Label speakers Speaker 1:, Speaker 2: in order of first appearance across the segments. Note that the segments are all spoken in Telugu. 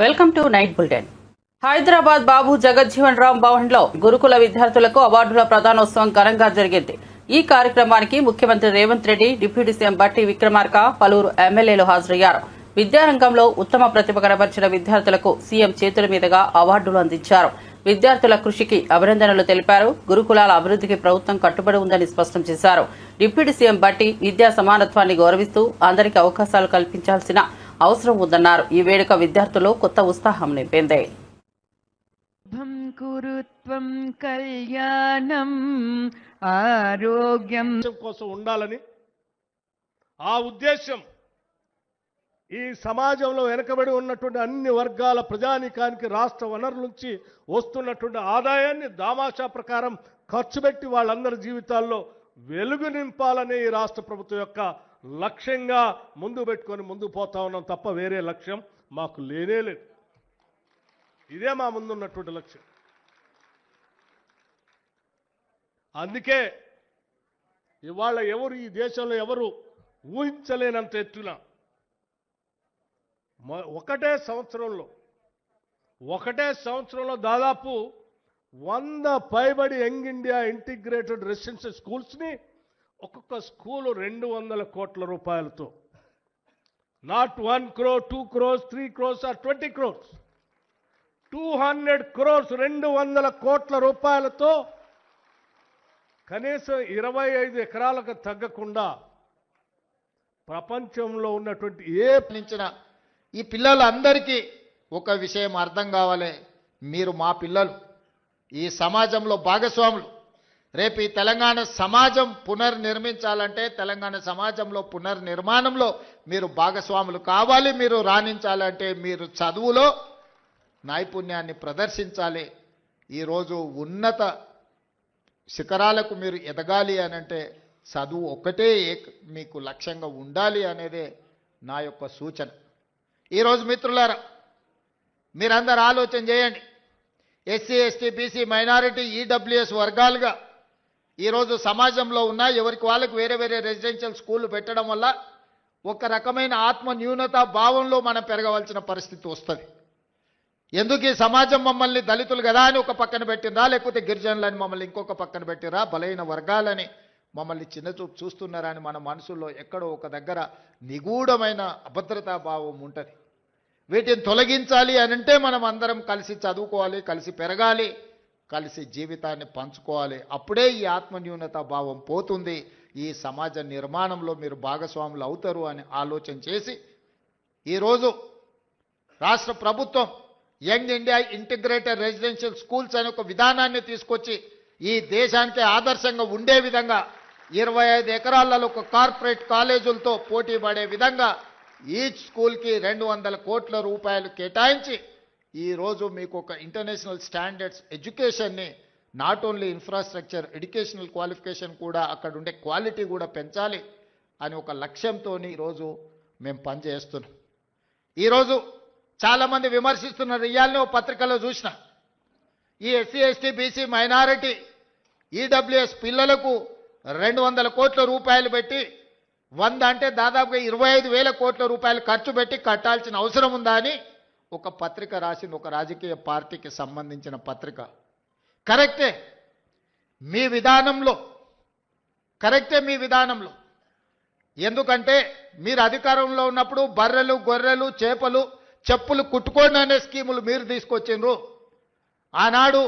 Speaker 1: Welcome to night bulletin. Hyderabad Babu Jagjivan Ram Bhavan లో గురుకుల విద్యార్థులకు అవార్డుల ప్రదానోత్సవం ఘనంగా జరిగింది. ఈ కార్యక్రమానికి ముఖ్యమంత్రి రేవంత్ రెడ్డి, డిప్యూటీ సీఎం బట్టి విక్రమార్క, పలువురు ఎమ్మెల్యేలు హాజరయ్యారు. విద్యారంగంలో ఉత్తమ ప్రతిభ కనబర్చిన విద్యార్థులకు సీఎం చేతుల మీదుగా అవార్డులు అందించారు. విద్యార్థుల కృషికి అభినందనలు తెలిపారు. గురుకులాల అభివృద్ధికి ప్రభుత్వం కట్టుబడి ఉందని స్పష్టం చేశారు. డిప్యూటీ సీఎం బట్టి విద్యా సమానత్వాన్ని గౌరవిస్తూ అందరికీ అవకాశాలు కల్పించాల్సిన అవసరం ఉందన్నారు. ఈ వేడుక విద్యార్థుల్లో కొత్త ఉత్సాహం నింపింది.
Speaker 2: కళ్యాణం ఆరోగ్యం
Speaker 3: కోసం ఉండాలని ఆ ఉద్దేశం ఈ సమాజంలో వెనుకబడి ఉన్నటువంటి అన్ని వర్గాల ప్రజానీకానికి రాష్ట్ర వనరుల నుంచి వస్తున్నటువంటి ఆదాయాన్ని దామాషా ప్రకారం ఖర్చు పెట్టి వాళ్ళందరి జీవితాల్లో వెలుగు నింపాలనే ఈ రాష్ట్ర ప్రభుత్వం యొక్క లక్ష్యంగా ముందు పెట్టుకొని ముందుకు పోతా ఉన్నాం తప్ప వేరే లక్ష్యం మాకు లేనే లేదు. ఇదే మా ముందున్నటువంటి లక్ష్యం. అందుకే ఇవాళ ఎవరు ఈ దేశంలో ఎవరు ఊహించలేనంత ఎత్తున ఒకటే సంవత్సరంలో దాదాపు 100 పైబడి యంగ్ ఇండియా ఇంటిగ్రేటెడ్ రెసిడెన్షియల్ స్కూల్స్ని ఒక్కొక్క స్కూలు 200 కోట్ల రూపాయలతో, not 1 crore, 2 crores, 3 crores or 20 crores, 200 crores 200 కోట్ల రూపాయలతో కనీసం 25 ఎకరాలకు తగ్గకుండా ప్రపంచంలో ఉన్నటువంటి
Speaker 4: ఈ పిల్లలందరికీ ఒక విషయం అర్థం కావాలి. మీరు మా పిల్లలు, ఈ సమాజంలో భాగస్వాములు. రేపు ఈ తెలంగాణ సమాజం పునర్నిర్మించాలంటే తెలంగాణ సమాజంలో పునర్నిర్మాణంలో మీరు భాగస్వాములు కావాలి. మీరు రాణించాలంటే మీరు చదువులో నైపుణ్యాన్ని ప్రదర్శించాలి. ఈరోజు ఉన్నత శిఖరాలకు మీరు ఎదగాలి అనంటే చదువు ఒక్కటే మీకు లక్ష్యంగా ఉండాలి అనేదే నా యొక్క సూచన. ఈరోజు మిత్రులారా, మీరందరూ ఆలోచన చేయండి. SC, ST, BC, minority, EWS వర్గాలుగా ఈరోజు సమాజంలో ఉన్న ఎవరికి వాళ్ళకి వేరే వేరే రెసిడెన్షియల్ స్కూళ్ళు పెట్టడం వల్ల ఒక రకమైన ఆత్మ న్యూనత భావంలో మనం పెరగవలసిన పరిస్థితి వస్తుంది. ఎందుకు ఈ సమాజం మమ్మల్ని దళితులు కదా అని ఒక పక్కన పెట్టినరా, లేకపోతే గిరిజనులని మమ్మల్ని ఇంకొక పక్కన పెట్టినరా, బలైన వర్గాలని మమ్మల్ని చిన్నచూపు చూస్తున్నారా అని మన మనసులో ఎక్కడో ఒక దగ్గర నిగూఢమైన అభద్రతా భావం ఉంటుంది. వీటిని తొలగించాలి అనంటే మనం అందరం కలిసి చదువుకోవాలి, కలిసి పెరగాలి, కలిసి జీవితాన్ని పంచుకోవాలి. అప్పుడే ఈ ఆత్మన్యూనత భావం పోతుంది. ఈ సమాజ నిర్మాణంలో మీరు భాగస్వాములు అవుతారు అని ఆలోచన చేసి ఈరోజు రాష్ట్ర ప్రభుత్వం young India integrated residential schools అనే ఒక విధానాన్ని తీసుకొచ్చి ఈ దేశానికి ఆదర్శంగా ఉండే విధంగా 25 ఎకరాలలో ఒక కార్పొరేట్ కాలేజీలతో పోటీ పడే విధంగా ఈచ్ స్కూల్కి 200 కోట్ల రూపాయలు కేటాయించి ఈరోజు మీకు ఒక ఇంటర్నేషనల్ స్టాండర్డ్స్ ఎడ్యుకేషన్ని, not only infrastructure, educational qualification కూడా అక్కడ ఉండే క్వాలిటీ కూడా పెంచాలి అని ఒక లక్ష్యంతో ఈరోజు మేము పనిచేస్తున్నాం. ఈరోజు చాలామంది విమర్శిస్తున్నారు. ఇవాళనే ఒక పత్రికలో చూసిన ఈ SC, ST, BC, minority, EWS పిల్లలకు 200 కోట్ల రూపాయలు పెట్టి 100 అంటే దాదాపుగా 25,000 కోట్ల రూపాయలు ఖర్చు పెట్టి కట్టాల్సిన అవసరం ఉందా అని ఒక పత్రిక రాసింది. ఒక రాజకీయ పార్టీకి సంబంధించిన పత్రిక. కరెక్టే మీ విధానంలో, ఎందుకంటే మీరు అధికారంలో ఉన్నప్పుడు బర్రెలు, గొర్రెలు, చేపలు, చెప్పులు కుట్టుకోండి అనే స్కీములు మీరు తీసుకొచ్చిండ్రు. ఆనాడు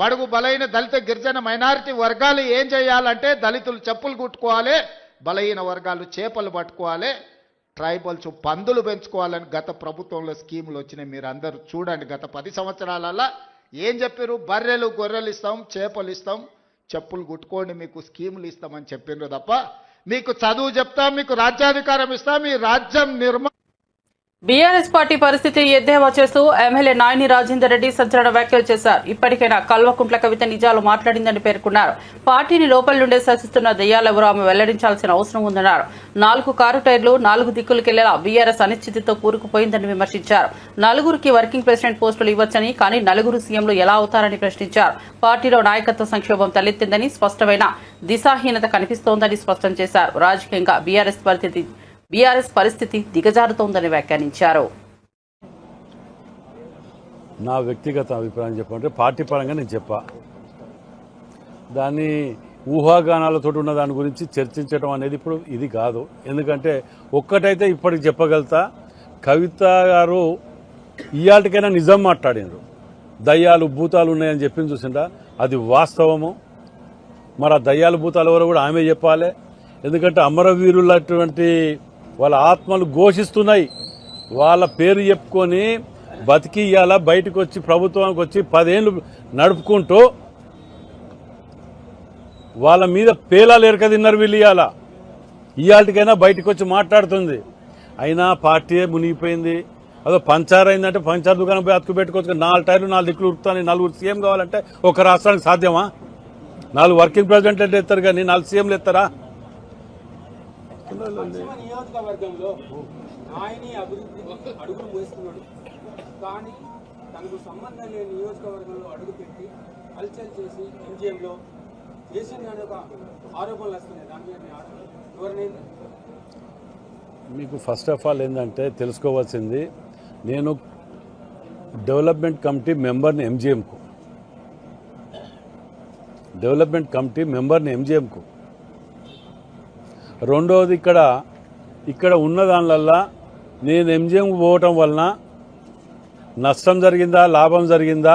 Speaker 4: బడుగు బలైన దళిత గిరిజన మైనారిటీ వర్గాలు ఏం చేయాలంటే దళితులు చెప్పులు కుట్టుకోవాలి, బలహీన వర్గాలు చేపలు పట్టుకోవాలి, ట్రైబల్స్ పందులు పెంచుకోవాలని గత ప్రభుత్వంలో స్కీములు వచ్చినాయి. మీరు అందరూ చూడండి. గత 10 సంవత్సరాలలో ఏం చెప్పారు? బర్రెలు, గొర్రెలు ఇస్తాం, చేపలు ఇస్తాం, చెప్పులు కుట్టుకోండి, మీకు స్కీములు ఇస్తామని చెప్పిండ్రు తప్ప మీకు చదువు చెప్తాం, మీకు రాజ్యాధికారం ఇస్తాం, మీ రాజ్యం
Speaker 1: బీఆర్ఎస్ పార్టీ పరిస్థితి ఎద్దేవా చేస్తూ ఎమ్మెల్యే నాయని రాజేందర్ రెడ్డి సంచలన వ్యాఖ్యలు చేశారు. ఇప్పటికైనా కల్వకుంట్ల కవిత నిజాలు మాట్లాడిందని పేర్కొన్నారు. పార్టీని లోపల నుండే శాసిస్తున్న దెయ్యాలెవరో ఆమె వెల్లడించాల్సిన అవసరం ఉందన్నారు. 4 కారు టైర్లు 4 దిక్కులకెళ్లేలా బీఆర్ఎస్ అనిశ్చితితో కూరుకుపోయిందని విమర్శించారు. 4గురికి వర్కింగ్ ప్రెసిడెంట్ పోస్టులు ఇవ్వచ్చని, కానీ 4 సీఎంలు ఎలా అవుతారని ప్రశ్నించారు. పార్టీలో నాయకత్వ సంక్షోభం తలెత్తిందని, స్పష్టమైన దిశాహీనత కనిపిస్తోందని స్పష్టం చేశారు. రాజకీయంగా బీఆర్ఎస్ పరిస్థితి దిగజారుతోందని వ్యాఖ్యానించారు.
Speaker 2: నా వ్యక్తిగత అభిప్రాయం చెప్పంటే పార్టీ పరంగా నేను చెప్పా. దాన్ని ఊహాగానాలతో ఉన్న దాని గురించి చర్చించడం అనేది ఇప్పుడు ఇది కాదు. ఎందుకంటే ఒక్కటైతే ఇప్పటికి చెప్పగలుగుతా, కవిత గారు ఇయాటికైనా నిజం మాట్లాడినారు. దయ్యాలు భూతాలు ఉన్నాయని చెప్పింది చూసిందా, అది వాస్తవము. మరి ఆ దయ్యాలు భూతాలు ఎవరో కూడా ఆమె చెప్పాలి. ఎందుకంటే అమరవీరులటువంటి వాళ్ళ ఆత్మలు ఘోషిస్తున్నాయి. వాళ్ళ పేరు చెప్పుకొని బతికి ఇవాళ బయటకు వచ్చి ప్రభుత్వానికి వచ్చి 10 ఏళ్ళు నడుపుకుంటూ వాళ్ళ మీద పేలాలు ఎరక తిన్నారు వీళ్ళు. ఇవాళకైనా బయటకు వచ్చి మాట్లాడుతుంది. అయినా పార్టీ మునిగిపోయింది. అదో పంచార్ అయిందంటే పంచార్ దుకాణం పోయి అతుకు పెట్టుకోవచ్చు. 4 టైర్లు 4 దిక్కులు ఉరుకుతాను. 4 సీఎం కావాలంటే ఒక రాష్ట్రానికి సాధ్యమా? 4 వర్కింగ్ ప్రెసిడెంట్లు ఎత్తారు కానీ 4 సీఎంలు ఎత్తారా?
Speaker 5: నియోజకవర్గంలో నాయని అభివృద్ధి అడుగులు వేస్తున్నాడు, కానీ తనకు సంబంధం లేని నియోజకవర్గంలో అడుగుపెట్టి హల్చల్ చేసి ఎంజిఎంలో చేసిన ఒక ఆరోపణలు వస్తున్నాయి. దాని మీద ఎవరినైంది?
Speaker 2: మీకు ఫస్ట్ ఆఫ్ ఆల్ ఏంటంటే తెలుసుకోవాల్సింది, నేను డెవలప్మెంట్ కమిటీ మెంబర్ని ఎంజిఎంకు, డెవలప్మెంట్ కమిటీ మెంబర్ని ఎంజిఎంకు. రెండవది ఇక్కడ ఉన్న దానివల్ల నేను ఎంజిఎం పోవటం వలన నష్టం జరిగిందా లాభం జరిగిందా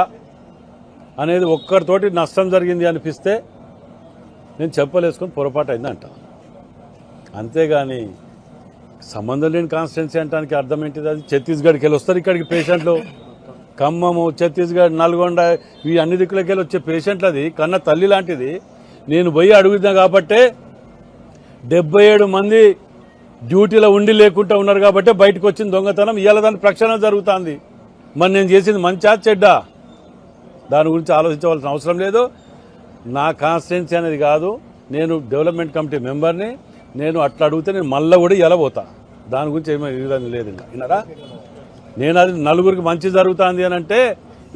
Speaker 2: అనేది ఒక్కరితోటి నష్టం జరిగింది అనిపిస్తే నేను చెప్పలేసుకొని పొరపాటు అయిందంట. అంతేగాని సంబంధం లేని కాన్స్టిట్యున్సీ అంటానికి అర్థం ఏంటిది? అది ఛత్తీస్గఢ్కి వెళ్ళి వస్తారు ఇక్కడికి పేషెంట్లు. ఖమ్మము, ఛత్తీస్గఢ్, నల్గొండ ఈ అన్ని దిక్కులకి వెళ్ళి వచ్చే పేషెంట్లు అది కన్న తల్లి లాంటిది. నేను పోయి అడుగుతున్నా కాబట్టే 77 మంది డ్యూటీలో ఉండి లేకుండా ఉన్నారు కాబట్టి బయటకు వచ్చిన దొంగతనం. ఇవాళ దాని ప్రక్షాళన జరుగుతుంది. మరి నేను చేసింది మంచా చెడ్డా దాని గురించి ఆలోచించవలసిన అవసరం లేదు. నా కాన్స్టిట్యున్సీ అనేది కాదు. నేను డెవలప్మెంట్ కమిటీ మెంబర్ని. నేను అట్లా అడిగితే నేను మళ్ళీ కూడా ఇలా పోతా. దాని గురించి ఏమీ లేదు. విన్నారా? నేను అది నలుగురికి మంచి జరుగుతుంది అని అంటే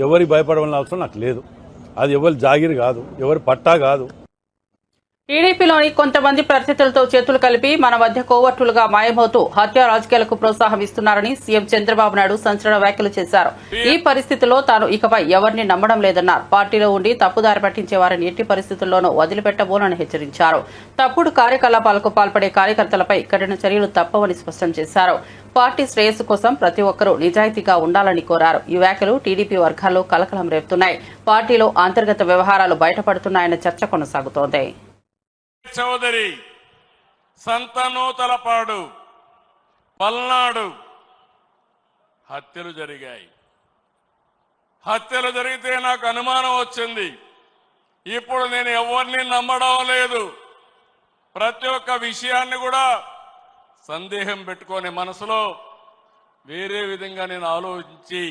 Speaker 2: ఎవరికి భయపడవలసిన అవసరం నాకు లేదు. అది ఎవరి జాగిరి కాదు, ఎవరి పట్టా కాదు.
Speaker 1: టీడీపీలోని కొంతమంది పరిస్థితులతో చేతులు కలిపి మన మధ్య కోవర్టులుగా మాయమవుతూ హత్య రాజకీయాలకు ప్రోత్సాహం ఇస్తున్నారని సీఎం చంద్రబాబు నాయుడు సంచలన వ్యాఖ్యలు చేశారు. ఈ పరిస్థితిలో తాను ఇకపై ఎవరిని నమ్మడం లేదన్నారు. పార్టీలో ఉండి తప్పుదారి పట్టించే వారిని ఎట్టి పరిస్థితుల్లోనూ వదిలిపెట్టబోనని హెచ్చరించారు. తప్పుడు కార్యకలాపాలకు పాల్పడే కార్యకర్తలపై కఠిన చర్యలు తప్పవని స్పష్టం చేశారు. పార్టీ శ్రేయస్సు కోసం ప్రతి ఒక్కరూ నిజాయితీగా ఉండాలని కోరారు. ఈ వ్యాఖ్యలు టీడీపీ వర్గాల్లో కలకలం రేపుతున్నాయి. పార్టీలో అంతర్గత వ్యవహారాలు బయటపడుతున్నాయన్న చర్చ కొనసాగుతోంది.
Speaker 6: చౌదరి, సంతనూతలపాడు, పల్నాడు హత్యలు జరిగాయి. హత్యలు జరిగితే నాకు అనుమానం వచ్చింది. ఇప్పుడు నేను ఎవరిని నమ్మడం లేదు. ప్రతి ఒక్క విషయాన్ని కూడా సందేహం పెట్టుకొని మనసులో వేరే విధంగా నేను ఆలోచించి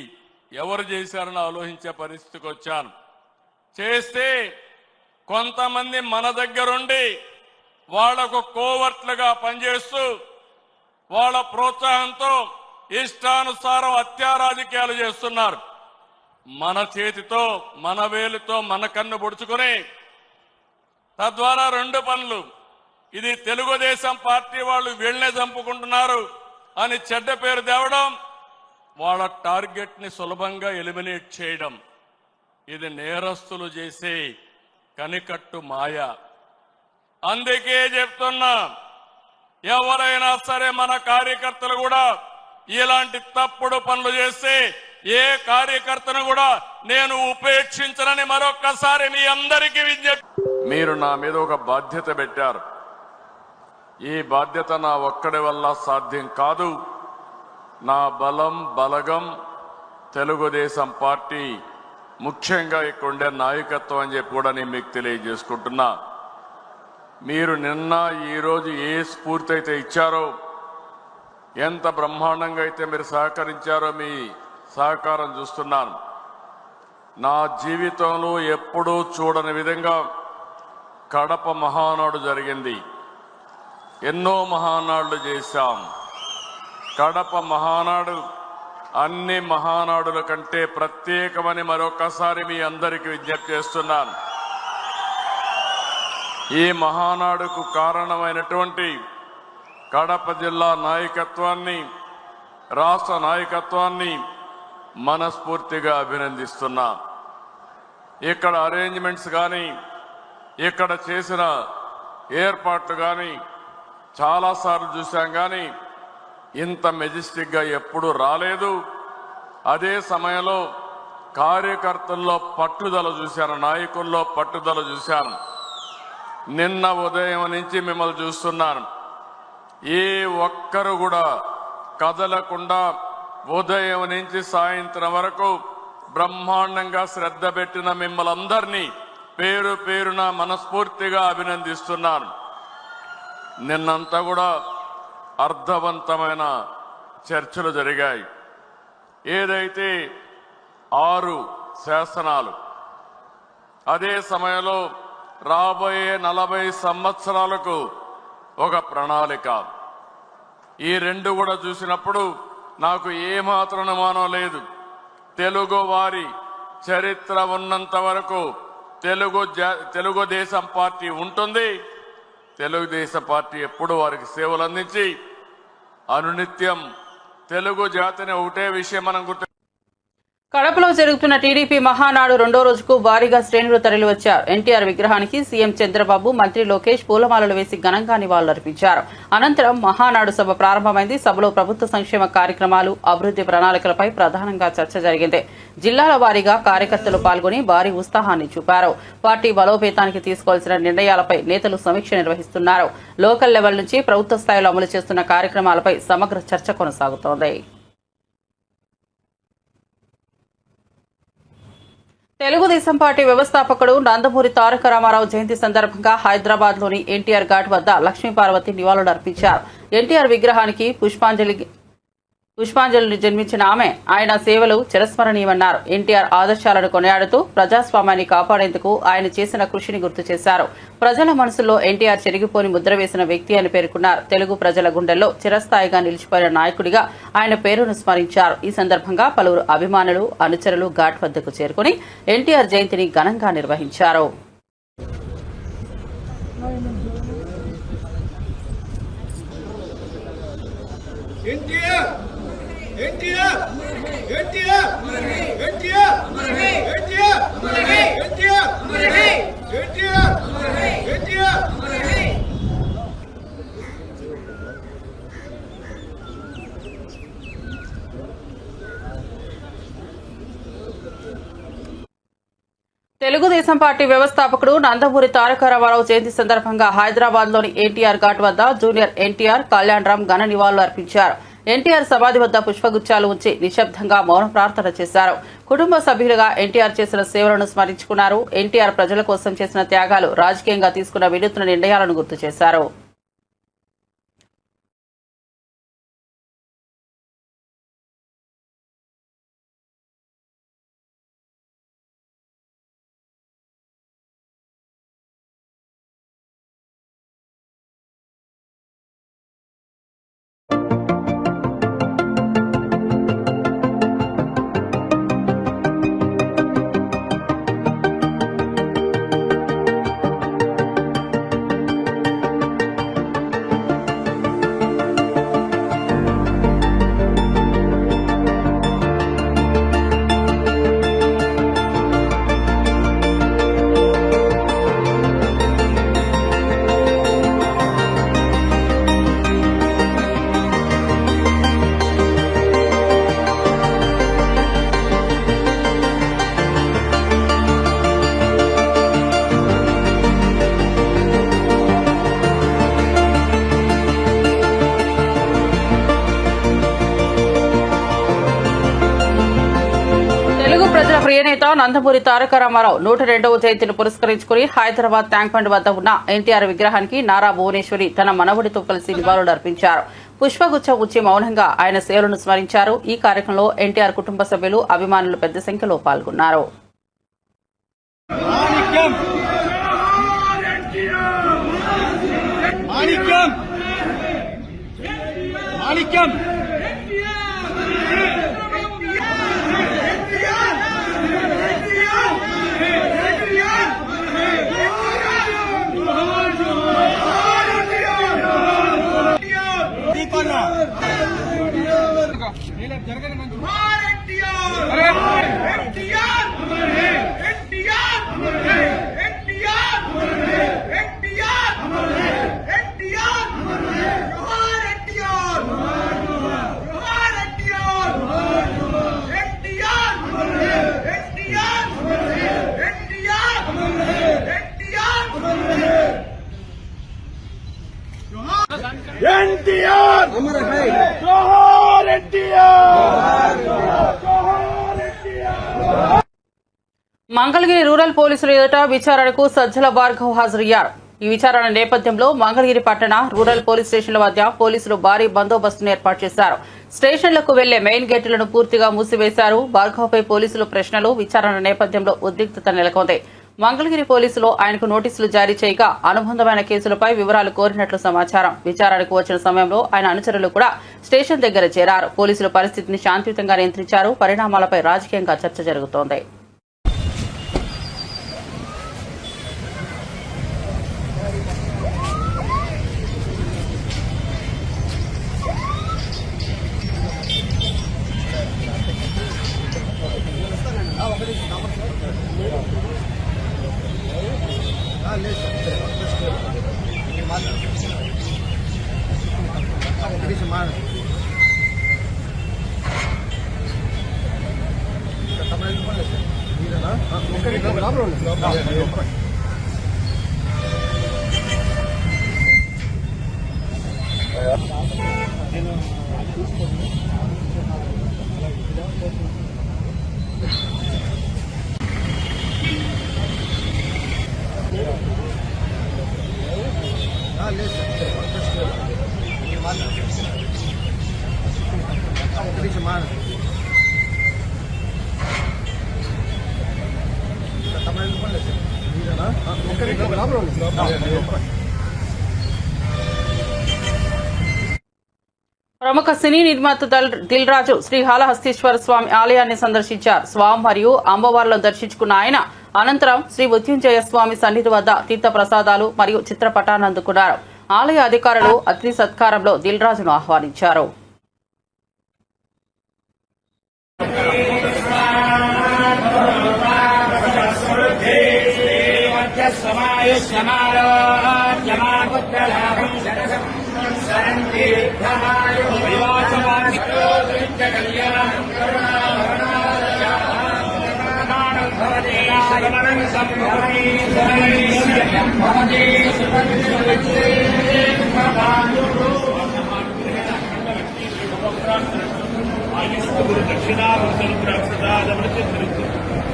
Speaker 6: ఎవరు చేశారని ఆలోచించే పరిస్థితికి వచ్చాను. చేస్తే కొంతమంది మన దగ్గరుండి వాళ్లకు కోవర్ట్లుగా పనిచేస్తూ వాళ్ళ ప్రోత్సాహంతో ఇష్టానుసారం హత్యా రాజకీయాలు చేస్తున్నారు. మన చేతితో మన వేలుతో మన కన్ను పొడుచుకుని తద్వారా 2 పనులు. ఇది తెలుగుదేశం పార్టీ వాళ్ళు వీళ్ళనే చంపుకుంటున్నారు అని చెడ్డ పేరు తేవడం, వాళ్ళ టార్గెట్ ని సులభంగా ఎలిమినేట్ చేయడం. ఇది నేరస్తులు చేసే కనికట్టు మాయ. అందుకే చెప్తున్నా, ఎవరైనా సరే మన కార్యకర్తలు కూడా ఇలాంటి తప్పుడు పనులు చేస్తే ఏ కార్యకర్తను కూడా నేను ఉపేక్షించనని మరొక్కసారి మీ అందరికీ విజ్ఞప్తి. మీరు నా మీద ఒక బాధ్యత పెట్టారు. ఈ బాధ్యత నా ఒక్కడి వల్ల సాధ్యం కాదు. నా బలం బలగం తెలుగుదేశం పార్టీ, ముఖ్యంగా ఇక్కడ ఉండే నాయకత్వం అని చెప్పి కూడా నేను మీకు తెలియజేసుకుంటున్నా. మీరు నిన్న ఈరోజు ఏ స్ఫూర్తి అయితే ఇచ్చారో, ఎంత బ్రహ్మాండంగా అయితే మీరు సహకరించారో మీ సహకారం చూస్తున్నాను. నా జీవితంలో ఎప్పుడూ చూడని విధంగా కడప మహానాడు జరిగింది. ఎన్నో మహానాడులు చేశాం. కడప మహానాడు అన్ని మహానాడుల కంటే ప్రత్యేకమని మరొకసారి మీ అందరికీ విజ్ఞప్తి చేస్తున్నాను. ఈ మహానాడుకు కారణమైనటువంటి కడప జిల్లా నాయకత్వాన్ని, రాష్ట్ర నాయకత్వాన్ని మనస్ఫూర్తిగా అభినందిస్తున్నా. ఇక్కడ అరేంజ్మెంట్స్ కానీ ఇక్కడ చేసిన ఏర్పాట్లు కానీ చాలాసార్లు చూశాం, కానీ ఇంత మెజెస్టిక్గా ఎప్పుడూ రాలేదు. అదే సమయంలో కార్యకర్తల్లో పట్టుదల చూశాను, నాయకుల్లో పట్టుదల చూశాను. నిన్న ఉదయం నుంచి మిమ్మల్ని చూస్తున్నాను. ఏ ఒక్కరు కూడా కదలకుండా ఉదయం నుంచి సాయంత్రం వరకు బ్రహ్మాండంగా శ్రద్ధ పెట్టిన మిమ్మల్ని అందరినీ పేరు పేరున మనస్ఫూర్తిగా అభినందిస్తున్నాను. నిన్నంతా కూడా అర్థవంతమైన చర్చలు జరిగాయి. ఏదైతే 6 శాసనాలు, అదే సమయంలో రాబోయే 40 సంవత్సరాలకు ఒక ప్రణాళిక, ఈ 2 కూడా చూసినప్పుడు నాకు ఏమాత్రం అనుమానం లేదు. తెలుగు వారి చరిత్ర ఉన్నంత వరకు తెలుగుదేశం పార్టీ ఉంటుంది. తెలుగుదేశం పార్టీ ఎప్పుడు వారికి సేవలు అందించి అనునిత్యం తెలుగు జాతిని ఒకటే విషయం మనం గుర్తు.
Speaker 1: కడపలో జరుగుతున్న టీడీపీ మహానాడు 2వ రోజుకు భారీగా శ్రేణులు తరలివచ్చారు. ఎన్టీఆర్ విగ్రహానికి సీఎం చంద్రబాబు, మంత్రి లోకేష్ పూలమాలలు వేసి ఘనంగా నివాళులర్పించారు. అనంతరం మహానాడు సభ ప్రారంభమైంది. సభలో ప్రభుత్వ సంక్షేమ కార్యక్రమాలు, అభివృద్ది ప్రణాళికలపై ప్రధానంగా చర్చ జరిగింది. జిల్లాల వారీగా కార్యకర్తలు పాల్గొని భారీ ఉత్సాహాన్ని చూపారు. పార్టీ బలోపేతానికి తీసుకోవాల్సిన నిర్ణయాలపై నేతలు సమీక్ష నిర్వహిస్తున్నారు. లోకల్ లెవెల్ నుంచి ప్రభుత్వ స్థాయిలో అమలు చేస్తున్న కార్యక్రమాలపై సమగ్ర చర్చ కొనసాగుతోంది. తెలుగుదేశం పార్టీ వ్యవస్థాపకుడు నందమూరి తారక రామారావు జయంతి సందర్భంగా హైదరాబాద్లోని ఎన్టీఆర్ ఘాట్ వద్ద లక్ష్మీపార్వతి నివాళులర్పించారు. ఎన్టీఆర్ విగ్రహానికి పుష్పాంజలిని జన్మించిన ఆమె ఆయన సేవలు చిరస్మరణీయమన్నారు. ఎన్టీఆర్ ఆదర్శాలను కొనియాడుతూ ప్రజాస్వామ్యాన్ని కాపాడేందుకు ఆయన చేసిన కృషిని గుర్తు చేశారు. ప్రజల మనసుల్లో ఎన్టీఆర్ చెరిగిపోని ముద్ర వేసిన వ్యక్తి అని పేర్కొన్నారు. తెలుగు ప్రజల గుండెల్లో చిరస్థాయిగా నిలిచిపోయిన నాయకుడిగా ఆయన పేరును స్మరించారు. ఈ సందర్భంగా పలువురు అభిమానులు, అనుచరులు ఘాట్ వద్దకు చేరుకుని ఎన్టీఆర్ జయంతిని ఘనంగా నిర్వహించారు. తెలుగుదేశం పార్టీ వ్యవస్థాపకుడు నందమూరి తారక రామారావు జయంతి సందర్భంగా హైదరాబాద్లోని ఎన్టీఆర్ ఘాట్ వద్ద జూనియర్ ఎన్టీఆర్, కళ్యాణరామ్ ఘన నివాళులు అర్పించారు. ఎన్టీఆర్ సమాధి వద్ద పుష్పగుచ్చాలు ఉంచి నిశ్శబ్దంగా మౌన ప్రార్థన చేశారు. కుటుంబ సభ్యులుగా ఎన్టీఆర్ చేసిన సేవలను స్మరించుకున్నారు. ఎన్టీఆర్ ప్రజల కోసం చేసిన త్యాగాలు, రాజకీయంగా తీసుకున్న వినూత్న నిర్ణయాలను గుర్తు చేశారు. ప్రియనేత నందమూరి తారక రామారావు 102వ జయంతిని పురస్కరించుకుని హైదరాబాద్ ట్యాంక్ బండ్ వద్ద ఉన్న ఎన్టీఆర్ విగ్రహానికి నారా భువనేశ్వరి తన మనవడితో కలిసి నివాళులర్పించారు. పుష్పగుచ్చం ఉంచి మౌనంగా ఆయన సేవలను స్మరించారు. ఈ కార్యక్రమంలో ఎన్టీఆర్ కుటుంబ సభ్యులు, అభిమానులు పెద్ద సంఖ్యలో పాల్గొన్నారు.
Speaker 3: జోహార్ ఎన్టీఆర్ జోహార్ ఎన్టీఆర్.
Speaker 1: మంగళగిరి రూరల్ పోలీసుల ఎదుట విచారణకు సజ్జల భార్గవ్ హాజరయ్యారు. ఈ విచారణ నేపథ్యంలో మంగళగిరి పట్టణ రూరల్ పోలీస్ స్టేషన్ల వద్ద పోలీసులు భారీ బందోబస్తును ఏర్పాటు చేశారు. స్టేషన్లకు వెళ్లే మెయిన్ గేట్లను పూర్తిగా మూసివేశారు. భార్గవ్పై పోలీసులు ప్రశ్నలు విచారణ నేపథ్యంలో ఉద్రిక్తత నెలకొంది. మంగళగిరి పోలీసులు ఆయనకు నోటీసులు జారీ చేయగా అనుబంధమైన కేసులపై వివరాలు కోరినట్లు సమాచారం. విచారణకు వచ్చిన సమయంలో ఆయన అనుచరులు కూడా స్టేషన్ దగ్గర చేరారు. పోలీసులు పరిస్థితిని శాంతియుతంగా నియంత్రించారు. పరిణామాలపై రాజకీయంగా చర్చ జరుగుతోంది. ప్రముఖ సినీ నిర్మాత దిల్ రాజు శ్రీకాళహస్తీశ్వర స్వామి ఆలయాన్ని సందర్శించారు. స్వామి మరియు అమ్మవార్లను దర్శించుకున్న ఆయన అనంతరం శ్రీ మృత్యుంజయ స్వామి సన్నిధి వద్ద తీర్థ ప్రసాదాలు మరియు చిత్రపటాన్ని అందుకున్నారు. ఆలయ అధికారులు అతిథి సత్కారంలో దిల్ రాజును ఆహ్వానించారు.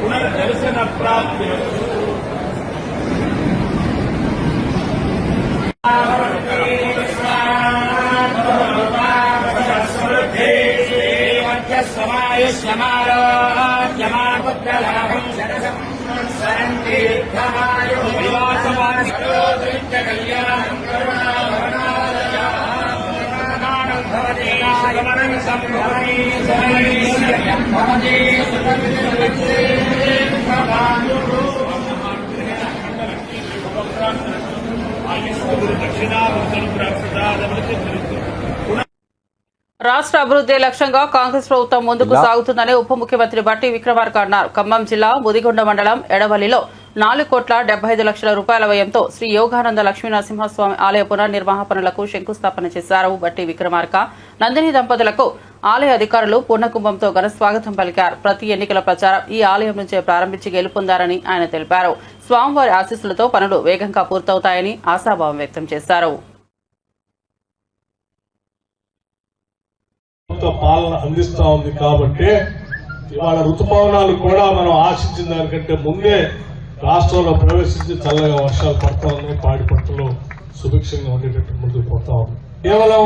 Speaker 3: పునర్దర్శన ప్రాప్తి
Speaker 1: రాష్ట్ర అభివృద్ధి లక్ష్యంగా కాంగ్రెస్ ప్రభుత్వం ముందుకు సాగుతుందని ఉప ముఖ్యమంత్రి బట్టి విక్రమార్క అన్నారు. ఖమ్మం జిల్లా ముదిగొండ మండలం ఎడవల్లిలో 4,75,00,000 రూపాయల వ్యయంతో శ్రీ యోగానంద లక్ష్మీనరసింహస్వామి ఆలయ పునర్నిర్మాణ పనులకు శంకుస్థాపన చేశారు. బట్టి విక్రమార్క నందిని దంపతులకు ఆలయ అధికారులు పూర్ణకుంభంతో ఘన స్వాగతం పలికారు. ప్రతి ఎన్నికల ప్రచారం ఈ ఆలయం నుంచే ప్రారంభించి గెలుపొందారని ఆయన తెలిపారు. స్వామివారి ఆశీస్సులతో పనులు వేగంగా పూర్తవుతాయని ఆశాభావం వ్యక్తం చేశారు.
Speaker 3: పాలన అందిస్తా ఉంది కాబట్టి ఇవాళ ఋతుపవనాలు కూడా మనం ఆశించిన దానికంటే ముందే రాష్ట్రంలో ప్రవేశించి చల్లగా వర్షాలు పడతా ఉన్నాయి. పాడి పంటలు సుభిక్షంగా ఉండేటట్టు ముందుకు పోతా ఉంది. కేవలం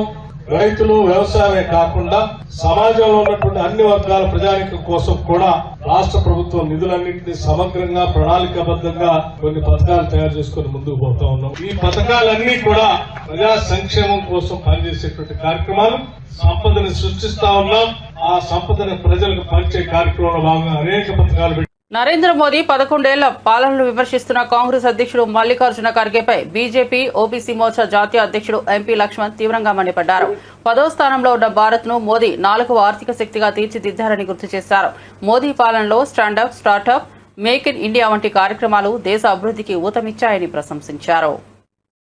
Speaker 3: రైతులు వ్యవసాయమే కాకుండా సమాజంలో ఉన్నటువంటి అన్ని వర్గాల ప్రజానికం కోసం కూడా రాష్ట్ర ప్రభుత్వం నిధులన్నింటినీ సమగ్రంగా ప్రణాళికాబద్ధంగా కొన్ని పథకాలు తయారు చేసుకుని ముందుకు పోతా ఉన్నాం. ఈ పథకాలన్నీ కూడా ప్రజా సంక్షేమం కోసం పనిచేసేటువంటి కార్యక్రమాలు, సంపదని సృష్టిస్తా ఉన్నాం. ఆ సంపదని ప్రజలకు పంచే కార్యక్రమంలో భాగంగా అనేక పథకాలు
Speaker 1: నరేంద్ర మోదీ 11 ఏళ్ల పాలనను విమర్శిస్తున్న కాంగ్రెస్ అధ్యక్షుడు మల్లికార్జున ఖర్గేపై బీజేపీ ఓబీసీ మోర్చా జాతీయ అధ్యక్షుడు ఎంపీ లక్ష్మణ్ తీవ్రంగా మండిపడ్డారు. 10వ స్థానంలో ఉన్న భారత్ ను మోదీ 4వ ఆర్థిక శక్తిగా తీర్చిదిద్దారని గుర్తు చేశారు. మోదీ పాలనలో stand up, startup, make in India వంటి కార్యక్రమాలు దేశ అభివృద్ధికి ఊతమిచ్చాయని ప్రశంసించారు.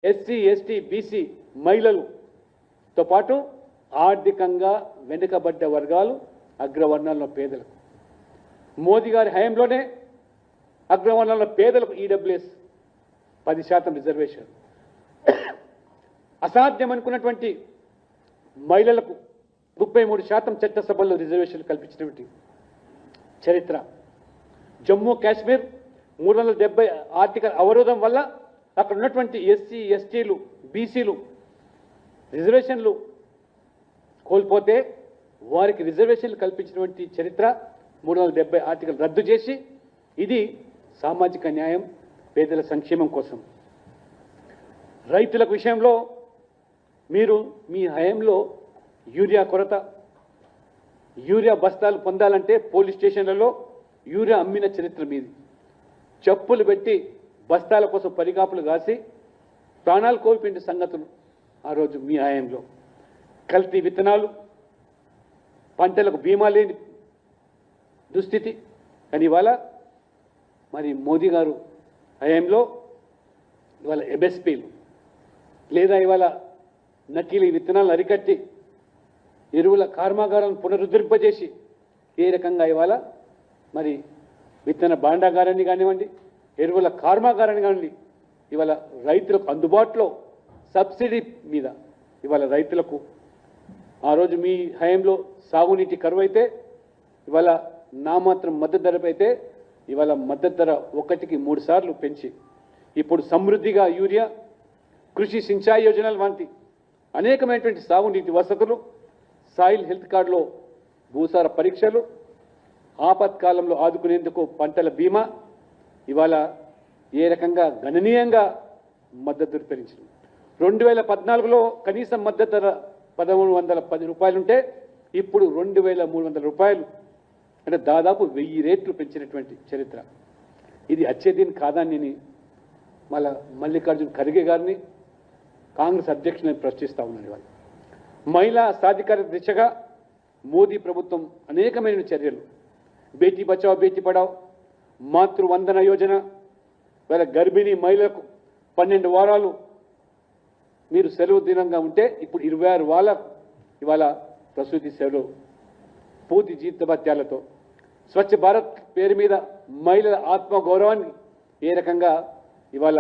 Speaker 7: ఎస్సీ, ఎస్టీ, బీసీ మహిళలతో పాటు ఆర్థికంగా వెనుకబడ్డ వర్గాలు, అగ్రవర్ణాల్లో పేదలకు మోదీ గారి హయాంలోనే అగ్రవర్ణాల పేదలకు ఈడబ్ల్యూఎస్ 10% రిజర్వేషన్, అసాధ్యం అనుకున్నటువంటి మహిళలకు 33% చట్టసభల్లో రిజర్వేషన్లు కల్పించినటువంటి చరిత్ర. జమ్మూ కాశ్మీర్ 370 ఆర్టికల్ అవరోధం వల్ల అక్కడ ఉన్నటువంటి ఎస్సీ ఎస్టీలు బీసీలు రిజర్వేషన్లు కోల్పోతే వారికి రిజర్వేషన్లు కల్పించినటువంటి చరిత్ర 370 ఆర్టికల్ రద్దు చేసి ఇది సామాజిక న్యాయం పేదల సంక్షేమం కోసం. రైతుల విషయంలో మీరు మీ హయాంలో యూరియా కొరత, యూరియా బస్తాలు పొందాలంటే పోలీస్ స్టేషన్లలో యూరియా అమ్మిన చరిత్ర మీది. చెప్పులు పెట్టి బస్తాల కోసం పరిగాపులు కాసి ప్రాణాలు కోల్పోయిన సంగతులు ఆ రోజు మీ హయాంలో. కల్తీ విత్తనాలు, పంటలకు బీమా లేని దుస్థితి. కానీ ఇవాళ మరి మోదీ గారు హయాంలో ఇవాళ ఎంఎస్పీలు లేదా ఇవాళ నకిలీ విత్తనాలను అరికట్టి ఎరువుల కర్మాగారాలను పునరుద్ధరింపజేసి ఏ రకంగా ఇవాళ మరి విత్తన భాండాగారాన్ని కానివ్వండి, ఎరువుల కర్మాగారాన్ని కానివ్వండి, ఇవాళ రైతులకు అందుబాటులో సబ్సిడీ మీద ఇవాళ రైతులకు ఆ రోజు మీ హయాంలో సాగునీటి కరువు అయితే ఇవాళ నామాత్రం మద్దతు ధర అయితే ఇవాళ మద్దతు ధర 1కి 3 సార్లు పెంచి ఇప్పుడు సమృద్ధిగా యూరియా, కృషి సించాయి యోజనలు వంటి అనేకమైనటువంటి సాగునీటి వసతులు, సాయిల్ హెల్త్ కార్డులో భూసార పరీక్షలు, ఆపత్కాలంలో ఆదుకునేందుకు పంటల బీమా ఇవాళ ఏ రకంగా గణనీయంగా మద్దతు పెంచింది. 2014లో కనీస మద్దతు ధర 1310 రూపాయలుంటే ఇప్పుడు 2300 రూపాయలు, అంటే దాదాపు 1000 రెట్లు పెంచినటువంటి చరిత్ర. ఇది అచ్చేదీన్ కాదాన్ని మల్లికార్జున్ ఖర్గే గారిని కాంగ్రెస్ అధ్యక్షుని ప్రశ్నిస్తా ఉన్నాను. ఇవాళ మహిళా సాధికారత దిశగా మోదీ ప్రభుత్వం అనేకమైన చర్యలు, బేటీ బచావ్ బేటీ పడావ్, మాతృవందన యోజన, ఇవాళ గర్భిణీ మహిళలకు 12 వారాలు మీరు సెలవు దినంగా ఉంటే ఇప్పుడు 26 వారాలకు ఇవాళ ప్రసూతి సెలవు పూర్తి జీతభత్యాలతో. స్వచ్ఛ భారత్ పేరు మీద మహిళల ఆత్మగౌరవాన్ని ఏ రకంగా ఇవాళ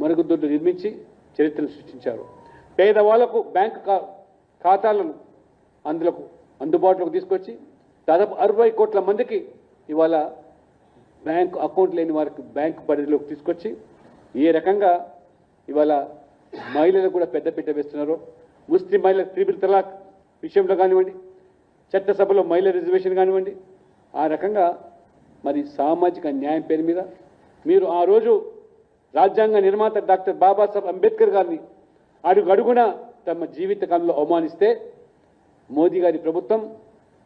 Speaker 7: మరుగుదొడ్లు నిర్మించి చరిత్రను సృష్టించారు. పేదవాళ్లకు బ్యాంకు ఖాతాలను అందుబాటులోకి తీసుకొచ్చి దాదాపు 60 కోట్ల మందికి ఇవాళ బ్యాంకు అకౌంట్ లేని వారికి బ్యాంకు పరిధిలోకి తీసుకొచ్చి ఏ రకంగా ఇవాళ మహిళలకు కూడా పెద్దపీట వేస్తున్నారో, ముస్లిం మహిళలకు త్రిపుల్ తలాక్ విషయంలో కానివ్వండి, చట్టసభలో మహిళా రిజర్వేషన్ కానివ్వండి, ఆ రకంగా మరి సామాజిక న్యాయం పేరు మీద మీరు ఆ రోజు రాజ్యాంగ నిర్మాత డాక్టర్ బాబాసాహెబ్ అంబేద్కర్ గారిని అడుగడుగున తమ జీవితకాలంలో అవమానిస్తే మోదీ గారి ప్రభుత్వం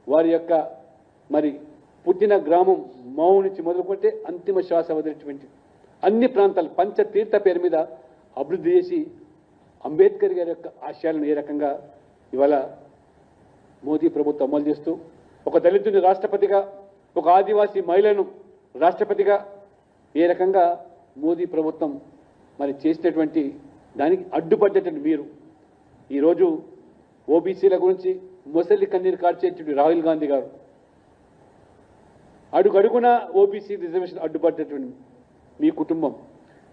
Speaker 7: వారి యొక్క మరి పుట్టిన గ్రామం మావు నుంచి మొదలుకుంటే అంతిమ శ్వాస వదిలేటువంటి అన్ని ప్రాంతాలు పంచతీర్థ పేరు మీద అభివృద్ధి చేసి అంబేద్కర్ గారి యొక్క ఆశయాలను ఏ రకంగా ఇవాళ మోదీ ప్రభుత్వం అమలు చేస్తూ ఒక దళితుని రాష్ట్రపతిగా, ఒక ఆదివాసీ మహిళను రాష్ట్రపతిగా ఏ రకంగా మోదీ ప్రభుత్వం మరి చేసినటువంటి దానికి అడ్డుపడ్డటువంటి మీరు ఈరోజు ఓబీసీల గురించి మొసలి కన్నీరు కార్చేటువంటి రాహుల్ గాంధీ గారు అడుగడుగున ఓబీసీ రిజర్వేషన్ అడ్డుపడ్డటువంటి మీ కుటుంబం,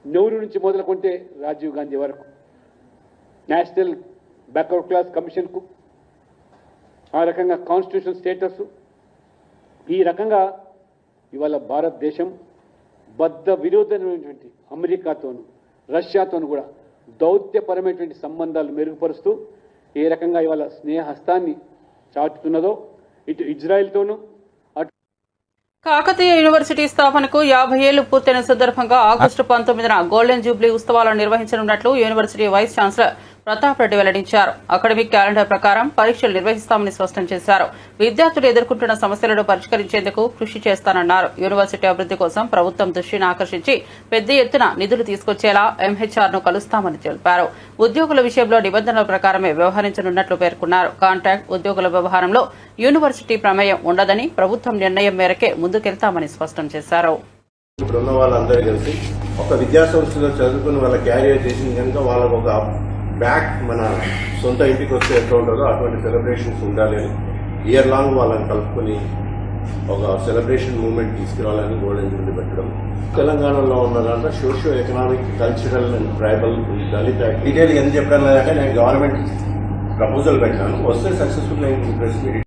Speaker 7: నెహ్రూ నుంచి మొదలుకుంటే రాజీవ్ గాంధీ వరకు నేషనల్ బ్యాక్వర్డ్ క్లాస్ కమిషన్కు, ఆ రకంగా కాన్స్టిట్యూషన్ స్టేటస్, ఈ రకంగా ఇవాళ భారతదేశం బద్ధ విరోధమైనటువంటి అమెరికాతోనూ రష్యాతోనూ కూడా దౌత్యపరమైనటువంటి సంబంధాలు మెరుగుపరుస్తూ ఏ రకంగా ఇవాళ స్నేహహస్తాన్ని చాటుతున్నదో ఇటు ఇజ్రాయెల్తోనూ
Speaker 1: కాకతీయ యూనివర్సిటీ స్థాపనకు 50 ఏళ్లు పూర్తయిన సందర్భంగా ఆగస్టు 19న గోల్డెన్ జూబ్లీ ఉత్సవాలను నిర్వహించనున్నట్లు university vice chancellor Pratap Reddy వెల్లడించారు. అకాడమిక్ క్యాలెండర్ ప్రకారం పరీక్షలు నిర్వహిస్తామని స్పష్టం చేశారు. విద్యార్థులు ఎదుర్కొంటున్న సమస్యలను పరిష్కరించేందుకు కృషి చేస్తానన్నారు. యూనివర్సిటీ అభివృద్ది కోసం ప్రభుత్వం దృష్టిని ఆకర్షించి పెద్ద ఎత్తున నిధులు తీసుకొచ్చేలా ఎంహెచ్ఆర్ను కలుస్తామని తెలిపారు. ఉద్యోగుల విషయంలో నిబంధనల ప్రకారమే వ్యవహరించనున్నట్లు పేర్కొన్నారు. కాంట్రాక్ట్ ఉద్యోగుల వ్యవహారంలో యూనివర్సిటీ ప్రమేయం ఉండదని, ప్రభుత్వం నిర్ణయం మేరకే ముందుకెళ్తామని స్పష్టం చేశారు.
Speaker 8: ఇప్పుడున్న వాళ్ళందరూ కలిసి ఒక విద్యా సంస్థలో చదువుకుని వాళ్ళ క్యారియర్ చేసింది కనుక వాళ్ళకు ఒక బ్యాక్ మన సొంత ఇంటికి వస్తే ఎట్లా ఉంటుందో అటువంటి సెలబ్రేషన్స్ ఉండాలి అని ఇయర్ లాంగ్ వాళ్ళని కలుపుకొని ఒక సెలబ్రేషన్ మూవ్మెంట్ తీసుకురావాలని గోల్డెన్ జూబ్లీ పెట్టడం. తెలంగాణలో ఉన్న దాంట్లో socio economic, cultural and tribal, Dalit detail ఎందుకు చెప్పడం లేదంటే నేను గవర్నమెంట్ ప్రపోజల్ పెట్టాను. వస్తే సక్సెస్ఫుల్ ప్రెస్ మీట్